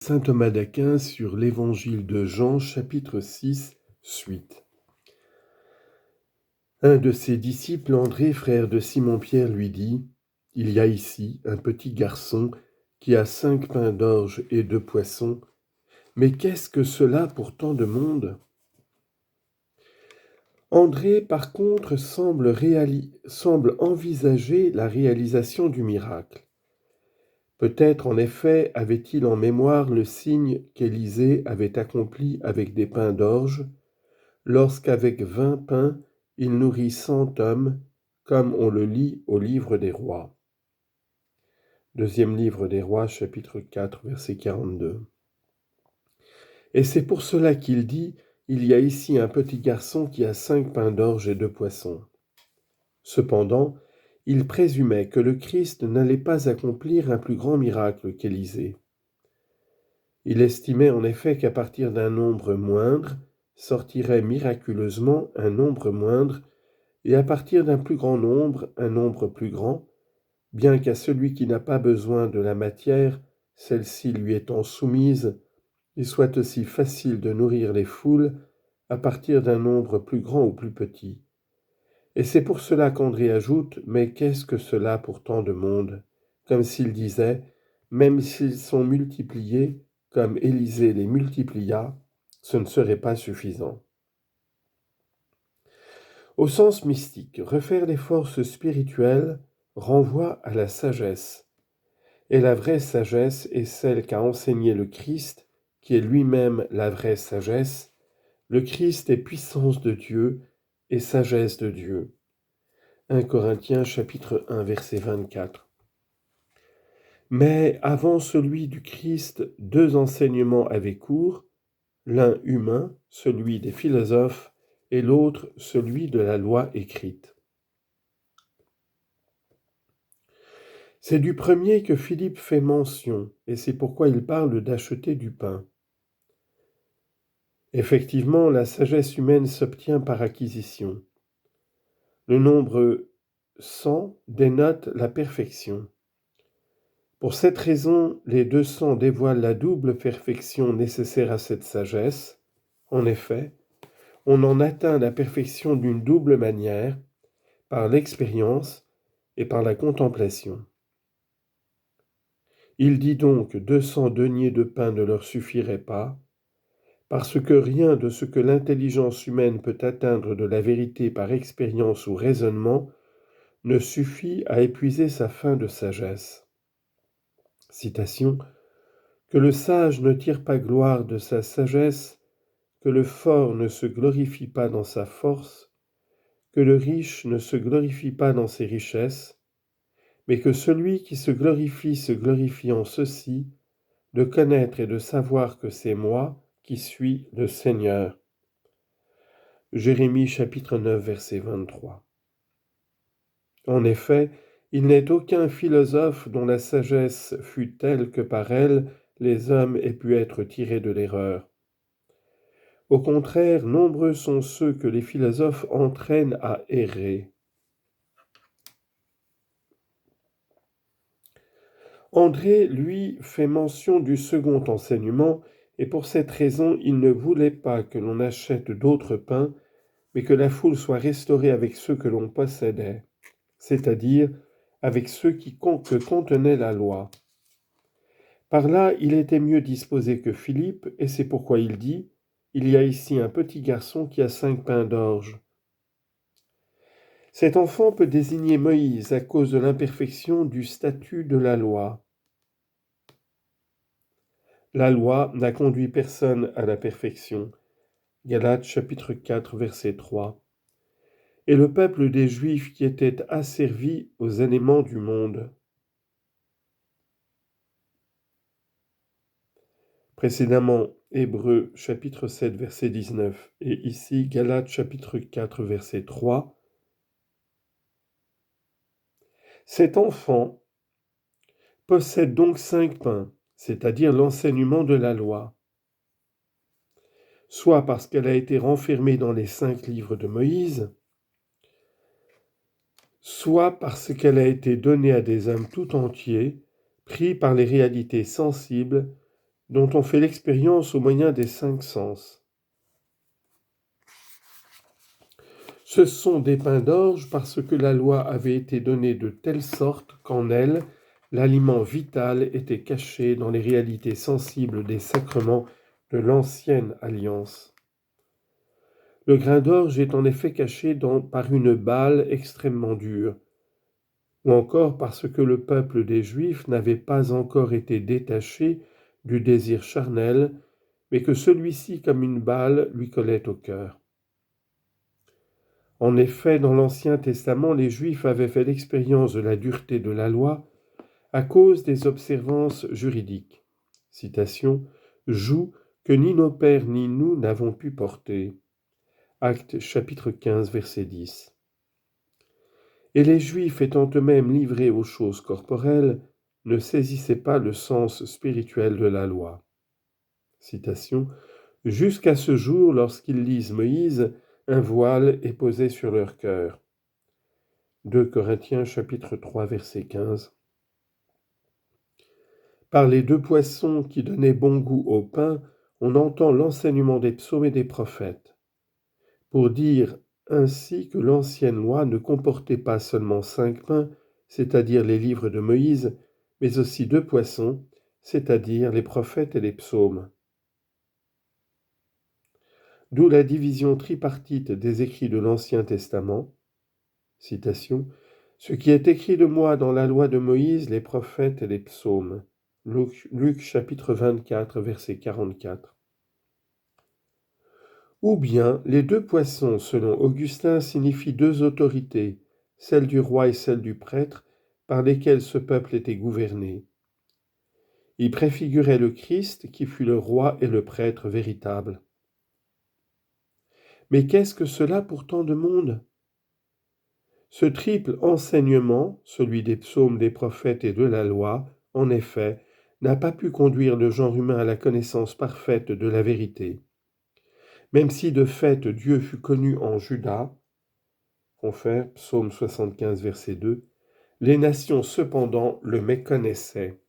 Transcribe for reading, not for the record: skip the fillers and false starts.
Saint Thomas d'Aquin sur l'Évangile de Jean, chapitre 6, suite. Un de ses disciples, André, frère de Simon-Pierre, lui dit : « Il y a ici un petit garçon qui a 5 pains d'orge et 2 poissons. Mais qu'est-ce que cela pour tant de monde ?» André, par contre, semble envisager la réalisation du miracle. Peut-être, en effet, avait-il en mémoire le signe qu'Élisée avait accompli avec des pains d'orge, lorsqu'avec 20 pains, il nourrit 100 hommes, comme on le lit au livre des Rois. Deuxième livre des Rois, chapitre 4, verset 42. Et c'est pour cela qu'il dit : « Il y a ici un petit garçon qui a 5 pains d'orge et 2 poissons. » Cependant, il présumait que le Christ n'allait pas accomplir un plus grand miracle qu'Élisée. Il estimait en effet qu'à partir d'un nombre moindre sortirait miraculeusement un nombre moindre, et à partir d'un plus grand nombre un nombre plus grand, bien qu'à celui qui n'a pas besoin de la matière, celle-ci lui étant soumise, il soit aussi facile de nourrir les foules à partir d'un nombre plus grand ou plus petit. Et c'est pour cela qu'André ajoute : « Mais qu'est-ce que cela pour tant de monde ?» Comme s'il disait : même s'ils sont multipliés, comme Élisée les multiplia, ce ne serait pas suffisant. Au sens mystique, refaire les forces spirituelles renvoie à la sagesse. Et la vraie sagesse est celle qu'a enseignée le Christ, qui est lui-même la vraie sagesse. Le Christ est puissance de Dieu et sagesse de Dieu. 1 Corinthiens chapitre 1 verset 24. Mais avant celui du Christ, 2 enseignements avaient cours, l'un humain, celui des philosophes, et l'autre celui de la loi écrite. C'est du premier que Philippe fait mention, et c'est pourquoi il parle d'acheter du pain. Effectivement, la sagesse humaine s'obtient par acquisition. Le nombre 100 dénote la perfection. Pour cette raison, les 200 dévoilent la double perfection nécessaire à cette sagesse. En effet, on en atteint la perfection d'une double manière, par l'expérience et par la contemplation. Il dit donc : 200 deniers de pain ne leur suffiraient pas, parce que rien de ce que l'intelligence humaine peut atteindre de la vérité par expérience ou raisonnement ne suffit à épuiser sa fin de sagesse. Citation : que le sage ne tire pas gloire de sa sagesse, que le fort ne se glorifie pas dans sa force, que le riche ne se glorifie pas dans ses richesses, mais que celui qui se glorifie en ceci, de connaître et de savoir que c'est moi qui suis le Seigneur. Jérémie chapitre 9 verset 23. En effet, il n'est aucun philosophe dont la sagesse fût telle que par elle les hommes aient pu être tirés de l'erreur. Au contraire, nombreux sont ceux que les philosophes entraînent à errer. André, lui, fait mention du second enseignement, et pour cette raison, il ne voulait pas que l'on achète d'autres pains, mais que la foule soit restaurée avec ceux que l'on possédait, c'est-à-dire avec ceux que contenait la loi. Par là, il était mieux disposé que Philippe, et c'est pourquoi il dit : « Il y a ici un petit garçon qui a 5 pains d'orge. » Cet enfant peut désigner Moïse à cause de l'imperfection du statut de la loi. La loi n'a conduit personne à la perfection. Galates chapitre 4 verset 3. Et le peuple des Juifs qui était asservi aux éléments du monde. Précédemment, Hébreux chapitre 7 verset 19 et ici Galates chapitre 4 verset 3. Cet enfant possède donc 5 pains, c'est-à-dire l'enseignement de la loi, soit parce qu'elle a été renfermée dans les 5 livres de Moïse, soit parce qu'elle a été donnée à des hommes tout entiers, pris par les réalités sensibles dont on fait l'expérience au moyen des 5 sens. Ce sont des pains d'orge parce que la loi avait été donnée de telle sorte qu'en elle, l'aliment vital était caché dans les réalités sensibles des sacrements de l'ancienne alliance. Le grain d'orge est en effet caché par une balle extrêmement dure, ou encore parce que le peuple des Juifs n'avait pas encore été détaché du désir charnel, mais que celui-ci, comme une balle, lui collait au cœur. En effet, dans l'Ancien Testament, les Juifs avaient fait l'expérience de la dureté de la loi à cause des observances juridiques. Citation, « joug que ni nos pères ni nous n'avons pu porter ». Actes chapitre 15, verset 10. Et les Juifs, étant eux-mêmes livrés aux choses corporelles, ne saisissaient pas le sens spirituel de la loi. Citation, « jusqu'à ce jour, lorsqu'ils lisent Moïse, un voile est posé sur leur cœur. » 2 Corinthiens chapitre 3, verset 15. Par les 2 poissons qui donnaient bon goût au pain, on entend l'enseignement des psaumes et des prophètes, pour dire ainsi que l'ancienne loi ne comportait pas seulement 5 pains, c'est-à-dire les livres de Moïse, mais aussi 2 poissons, c'est-à-dire les prophètes et les psaumes. D'où la division tripartite des écrits de l'Ancien Testament. Citation, « Ce qui est écrit de moi dans la loi de Moïse, les prophètes et les psaumes. » Luc chapitre 24, verset 44. Ou bien, les 2 poissons, selon Augustin, signifient 2 autorités, celle du roi et celle du prêtre, par lesquelles ce peuple était gouverné. Ils préfiguraient le Christ qui fut le roi et le prêtre véritable. Mais qu'est-ce que cela pour tant de monde ? Ce triple enseignement, celui des psaumes, des prophètes et de la loi, en effet, n'a pas pu conduire le genre humain à la connaissance parfaite de la vérité. Même si de fait Dieu fut connu en Juda, confère Psaume 75, verset 2, les nations cependant le méconnaissaient.